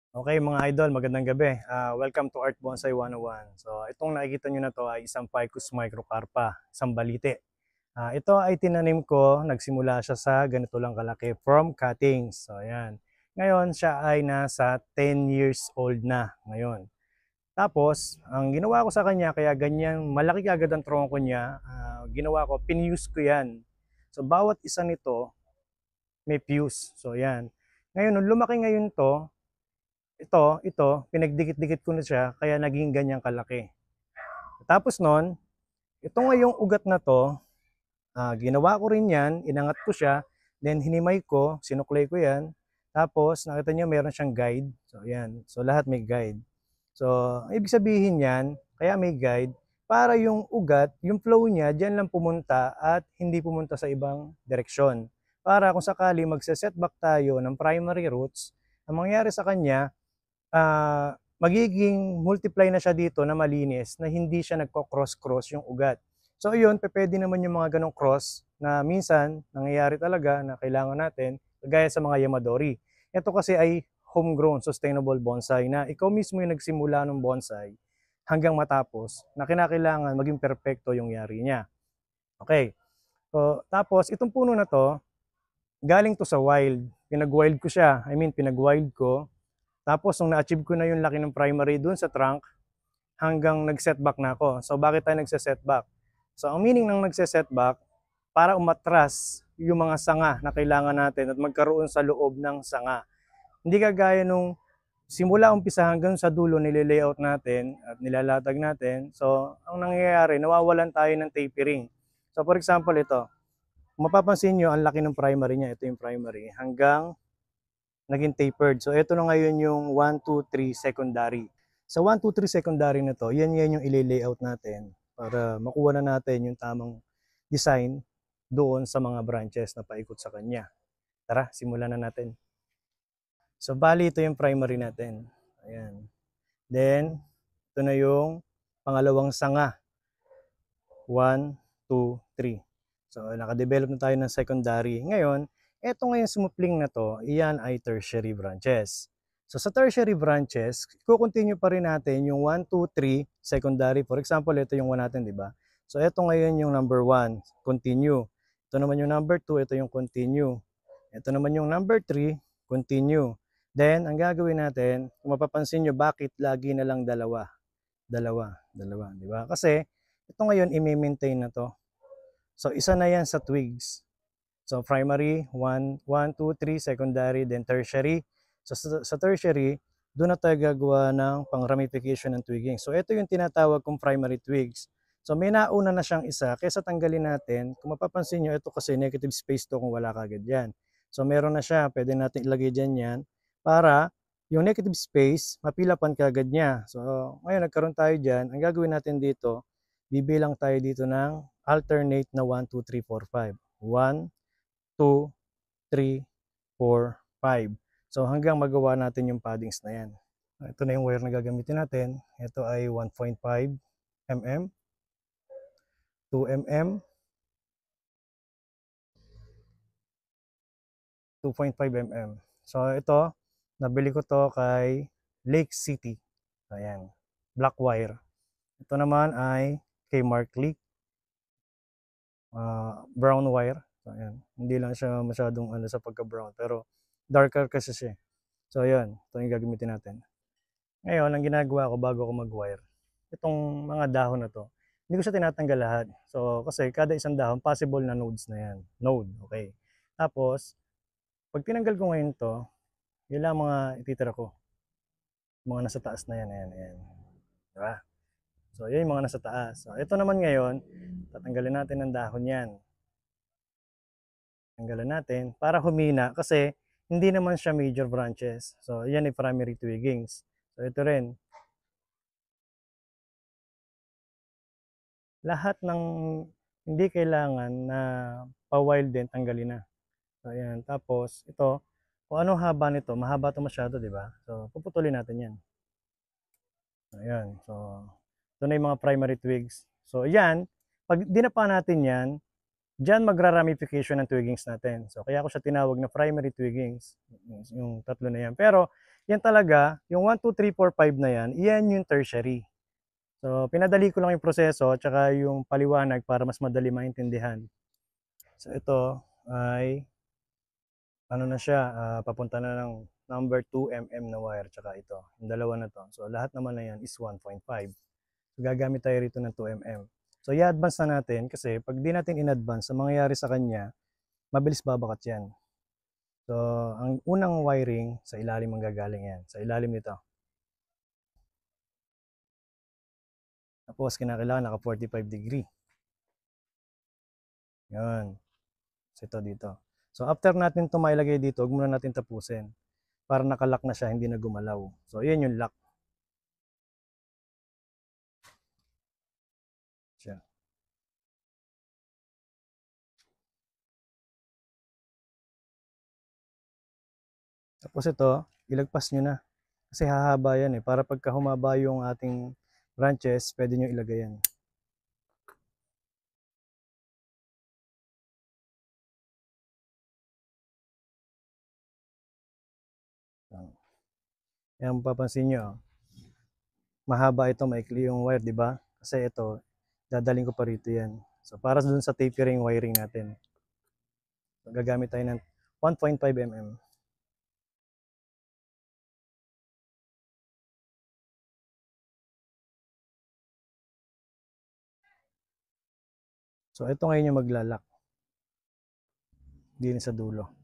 Okay mga idol, magandang gabi. Welcome to Art Bonsai 101. So itong nakikita nyo na to ay isang Ficus microcarpa, isang balite. Ito ay tinanim ko, nagsimula siya sa ganito lang kalaki from cuttings. So ayan. Ngayon siya ay nasa 10 years old na ngayon. Tapos, ang ginawa ko sa kanya, kaya ganyan, malaki agad ang tronco niya, ginawa ko, pinuse ko yan. So bawat isa nito may fuse. So ayan. Ngayon, nung lumaki ngayon to, ito, pinagdikit-dikit ko na siya kaya naging ganyang kalaki. Tapos nun, ito ngayong ugat na to, ginawa ko rin yan, inangat ko siya, then hinimay ko, sinuklay ko yan, tapos nakita niyo meron siyang guide. So yan, so lahat may guide. So ibig sabihin yan, kaya may guide, para yung ugat, yung flow niya, dyan lang pumunta at hindi pumunta sa ibang direksyon. Para kung sakali magse-setback tayo ng primary roots, ang mangyayari sa kanya, magiging multiply na siya dito na malinis na hindi siya nagko-cross-cross yung ugat. So yun, pwede naman yung mga ganong cross na minsan nangyayari talaga na kailangan natin, kagaya sa mga Yamadori. Ito kasi ay homegrown, sustainable bonsai na ikaw mismo yung nagsimula ng bonsai hanggang matapos na kinakailangan maging perfecto yung yari niya. Okay. So, tapos itong puno na to, galing to sa wild. Pinag-wild ko siya. Pinag-wild ko. Tapos nung na-achieve ko na yung laki ng primary dun sa trunk, hanggang nag-setback na ako. So bakit tayo nagse-setback? So ang meaning ng nagse-setback, para umatras yung mga sanga na kailangan natin at magkaroon sa loob ng sanga. Hindi kagaya nung simula umpisa hanggang sa dulo nile-layout natin at nilalatag natin. So ang nangyayari, nawawalan tayo ng tapering. So for example ito, kung mapapansin nyo, ang laki ng primary niya. Ito yung primary. Hanggang naging tapered. So ito na ngayon yung 1, 2, 3 secondary. Sa 1, 2, 3 secondary na to, yan yung i-layout natin para makuha na natin yung tamang design doon sa mga branches na paikot sa kanya. Tara, simulan na natin. So bali ito yung primary natin. Ayan. Then, ito na yung pangalawang sanga. 1, 2, 3. So nakadevelop na tayo ng secondary. Ngayon, eto ngayon sumupling na to, iyan ay tertiary branches. So sa tertiary branches, i-continue pa rin natin yung 1, 2, 3 secondary. For example, ito yung 1 natin, di ba? So ito ngayon yung number 1, continue. Ito naman yung number 2, ito yung continue. Ito naman yung number 3, continue. Then, ang gagawin natin, kung mapapansin nyo, bakit lagi na lang dalawa? Dalawa, di ba? Kasi, ito ngayon, i-maintain na to. So, isa na yan sa twigs. So, primary, 1, 2, 3, secondary, then tertiary. So, sa tertiary, doon na tayo gagawa ng pang-ramification ng twigging. So, ito yung tinatawag kong primary twigs. So, may nauna na siyang isa. Kaysa tanggalin natin, kung mapapansin nyo, ito kasi negative space to kung wala kagad yan. So, meron na siya. Pwede natin ilagay dyan yan para yung negative space, mapilapan kagad niya. So, ngayon, nagkaroon tayo dyan. Ang gagawin natin dito, bibilang tayo dito ng alternate na 1, 2, 3, 4, 5. 1, 2, 3, 4, 5. So hanggang magawa natin yung paddings na yan. Ito na yung wire na gagamitin natin. Ito ay 1.5 mm, 2 mm, 2.5 mm. So ito, nabili ko to kay Lake City. Ayan, black wire. Ito naman ay kay Mark Lee, brown wire. So, ayan. Hindi lang siya masyadong sa pagka-brown, pero darker kasi siya. So ayan, ito yung gagamitin natin. Ngayon, ang ginagawa ko bago ako mag-wire, itong mga dahon na to, hindi ko siya tinatanggal lahat. So, kasi kada isang dahon, possible na nodes na yan. Node, okay. Tapos, pag tinanggal ko ngayon to, yun lang mga ititira ko. Mga nasa taas na yan, ayan, ayan. Diba? So, yun yung mga nasa taas. So, ito naman ngayon, tatanggalin natin ang dahon yan. Tanggalan natin para humina kasi hindi naman siya major branches. So, yan ay primary twiggings. So, ito rin, lahat ng hindi kailangan na pa-wild din, tanggalin na. So, ayan. Tapos, ito, kung anong haba nito, mahaba ito masyado, di ba? So, puputulin natin yan. Ayan. So, ito na yung mga primary twigs. So, yan. Pag dinapa natin yan, dyan magra-ramification ng twiggings natin. So, kaya ko siya tinawag na primary twiggings. Yung tatlo na yan. Pero, yan talaga, yung 1, 2, 3, 4, 5 na yan, yan yung tertiary. So, pinadali ko lang yung proseso at saka yung paliwanag para mas madali maintindihan. So, ito ay ano na siya, papunta na ng number 2 mm na wire tsaka ito, yung dalawa na to. So, lahat naman na yan is 1.5. So, gagamit tayo rito ng 2 mm. So, i-advance na natin kasi pag di natin in-advance, ang mangyayari sa kanya, mabilis babakat yan. So, ang unang wiring, sa ilalim ang gagaling yan. Sa ilalim nito. Tapos, kinakailangan naka 45 degree. Yan. So, ito dito. So, after natin ito mailagay dito, huwag muna natin tapusin. Para nakalock na siya, hindi na gumalaw. So, yan yung lock. Siya. Tapos ito, ilagpas nyo na. Kasi hahaba yan eh. Para pagka humaba yung ating branches, pwede nyo ilagay yan. Yan, mapapansin nyo. Mahaba ito, maikli yung wire, di ba? Kasi ito, dadaling ko pa rito yan. So, para dun sa tapering wiring natin. So, gagamit tayo ng 1.5 mm. So, ito ngayon yung maglalak. Din sa dulo.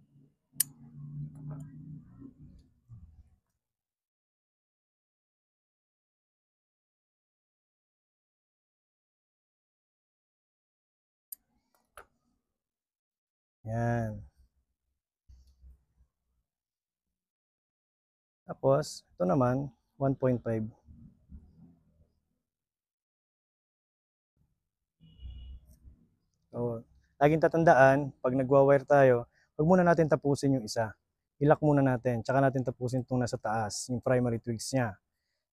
Yan. Tapos, ito naman, 1.5. So, laging tatandaan, pag nagwa-wire tayo, huwag muna natin tapusin yung isa. Ilak muna natin, tsaka natin tapusin itong nasa taas, yung primary twigs niya.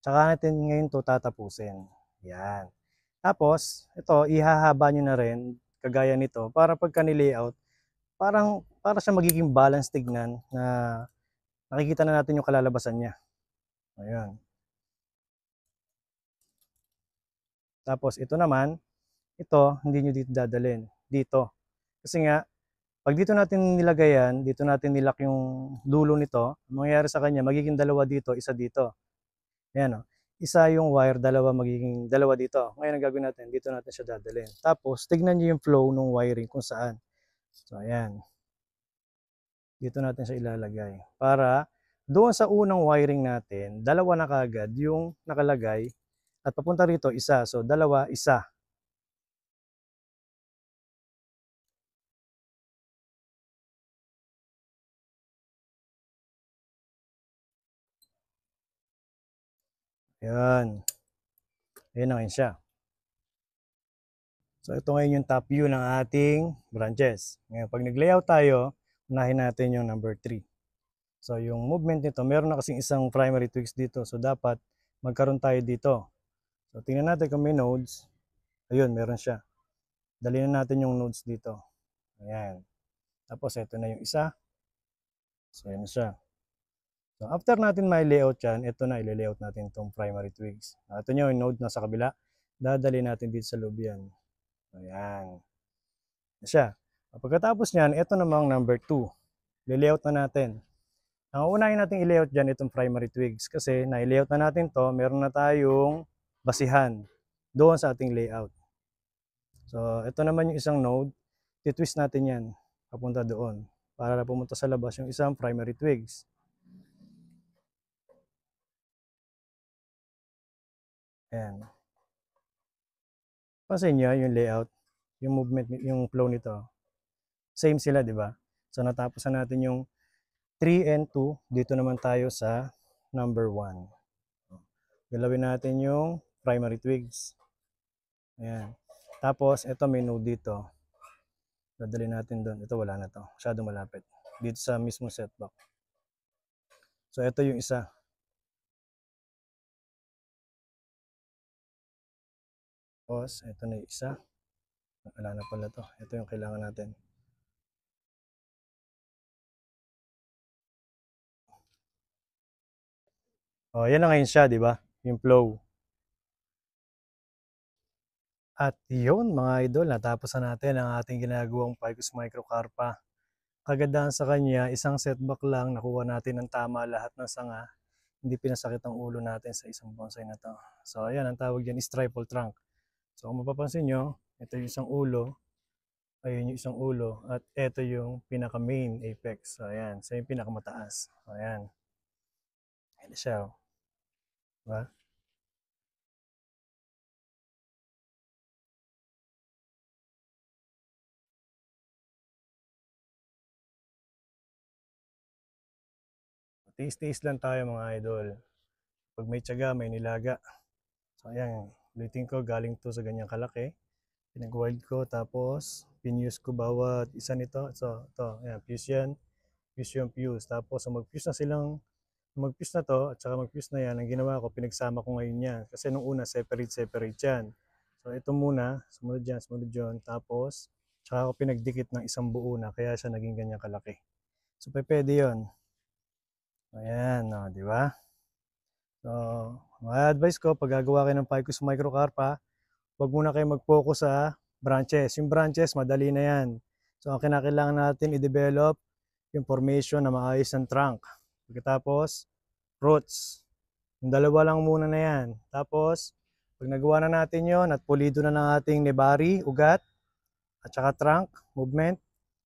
Tsaka natin ngayon to tatapusin. Yan. Tapos, ito, ihahaba nyo na rin, kagaya nito, para pagka ni-layout, para siya magiging balance tignan na nakikita na natin yung kalalabasan niya. Ayan. Tapos, ito naman, ito, hindi nyo dito dadalhin. Dito. Kasi nga, pag dito natin nilagay yan, dito natin nilak yung dulo nito, ang mangyayari sa kanya, magiging dalawa dito, isa dito. Ayan o. Isa yung wire, magiging dalawa dito. Ngayon ang gagawin natin, dito natin siya dadalhin. Tapos, tignan nyo yung flow ng wiring kung saan. So, ayan. Dito natin siya ilalagay. Para doon sa unang wiring natin, dalawa na kagad yung nakalagay. At papunta rito, isa. So, dalawa, isa. Ayan. Ayan na ngayon siya. So, ito ngayon yung top view ng ating branches. Ngayon, pag nag-layout tayo, unahin natin yung number 3. So, yung movement nito, meron na kasing isang primary twigs dito. So, dapat magkaroon tayo dito. So, tingnan natin kung may nodes. Ayun, meron siya. Dalhin na natin yung nodes dito. Ayan. Tapos, ito na yung isa. So, ayan na siya. So, after natin may layout yan, ito na, i-layout natin itong primary twigs. Ito nyo yung node na sa kabila. Dadali natin dito sa loob yan. Ayan. Na siya. Pagkatapos niyan, ito namang number 2. I-layout na natin. Ang unahin natin i-layout dyan itong primary twigs kasi na-layout na natin to, meron na tayong basihan doon sa ating layout. So, ito naman yung isang node. Titwist natin yan papunta doon para pumunta sa labas yung isang primary twigs. Ayan. Pansin nyo yung layout, yung movement, yung flow nito. Same sila, di ba? So, natapos na natin yung 3 and 2. Dito naman tayo sa number 1. Galawin natin yung primary twigs. Ayan. Tapos, ito may node dito. Dadali natin doon. Ito wala na to. Masyado malapit. Dito sa mismo setback. So, ito yung isa. Tapos, ito na yung isa. Wala na pala to. Ito yung kailangan natin. O, yan na ngayon siya, di ba? Yung flow. At yun mga idol, natapos na natin ang ating ginagawang Ficus microcarpa. Kagandahan sa kanya, isang setback lang, nakuha natin ng tama lahat ng sanga. Hindi pinasakit ang ulo natin sa isang bonsai na to. So ayan, ang tawag dyan is triple trunk. So kung mapapansin nyo, ito yung isang ulo, ayun yung isang ulo, at ito yung pinaka main apex. So ayan, sa yung pinakamataas. So ayan, ayan siya. Diba? Tiis-tiis lang tayo mga idol. Pag may tiyaga, may nilaga. So ayan, ulitin ko, galing to sa ganyang kalaki. Pinag-wild ko, tapos pinuse ko bawat isa nito. So ito, ayan, fuse yan. Fuse yung fuse. Tapos mag-fuse na silang, mag-fuse na to, at saka mag-fuse na yan, ang ginawa ko, pinagsama ko ngayon yan. Kasi nung una, separate yan. So ito muna, sumunod dyan. Tapos, tsaka ako pinagdikit ng isang buo na, kaya siya naging ganyan kalaki. So pwede yun. Ayan, no, di ba? So, mga advice ko, pag gagawa kayo ng Ficus microcarpa, huwag muna kayo mag-focus sa branches. Yung branches, madali na yan. So, ang kinakailangan natin i-develop yung formation na maayos ng trunk. Pagkatapos, roots. Yung dalawa lang muna na yan. Tapos, pag nagawa na natin yon at pulido na ng ating nebari, ugat, at saka trunk, movement,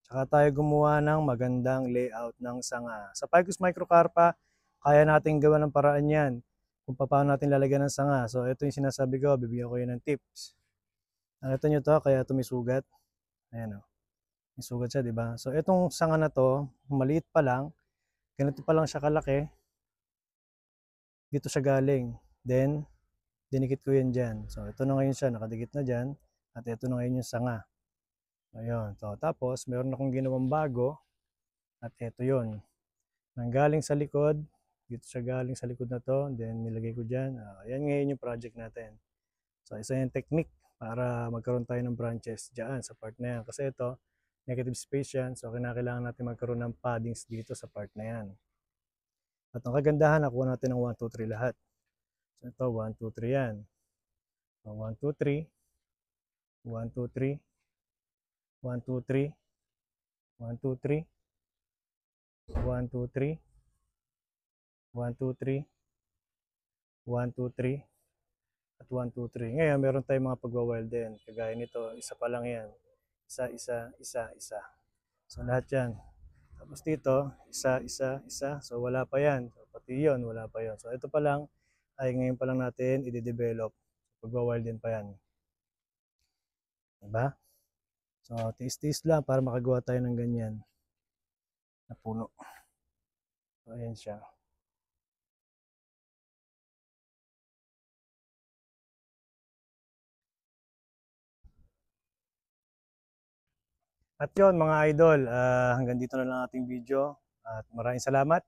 saka tayo gumawa ng magandang layout ng sanga. Sa Ficus microcarpa, kaya natin gawa ng paraan yan kung paano natin lalagyan ng sanga. So, ito yung sinasabi ko, bibigyan ko kayo ng tips. Nakita nyo to, kaya ito may sugat. Ayan o. May sugat siya, di ba? So, itong sanga na to, maliit pa lang, ganito pa lang siya kalaki, dito siya galing. Then, dinikit ko yan dyan. So, ito na ngayon siya, nakadikit na dyan. At ito na ngayon yung sanga. Ayun. So, tapos, meron akong ginawang bago. At ito yun. Nanggaling sa likod, dito siya galing sa likod na to, then nilagay ko dyan. Ayan ngayon yung project natin. So isa yung technique para magkaroon tayo ng branches dyan sa part na yan. Kasi ito, negative space yan, so kinakailangan natin magkaroon ng paddings dito sa part na yan. At ang kagandahan, nakuha natin ng 1, 2, 3 lahat. So ito, 1, 2, 3 yan. So 1, 2, 3, 1, 2, 3, 1, 2, 3, 1, 2, 3, 1, 2, 3, 1, 2, 3, 1, 2, 3, at 1, 2, 3. Ngayon, meron tayong mga pagwa-wild din. Kagaya nito, isa pa lang yan. Isa, isa, isa, isa. So, lahat yan. Tapos dito, isa, isa, isa. So, wala pa yan. So, pati yun, wala pa yun. So, ito pa lang, ay ngayon pa lang natin i-develop. Pagwa-wild din pa yan. Diba? So, tiis-tiis lang para makagawa tayo ng ganyan na puno. So, ayan siya. At yun mga idol, hanggang dito na lang ating video. At maraming salamat.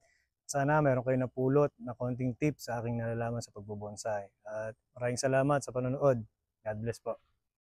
Sana mayroon kayo napulot na konting tips sa aking nalalaman sa pagbubonsai. At maraming salamat sa panonood. God bless po.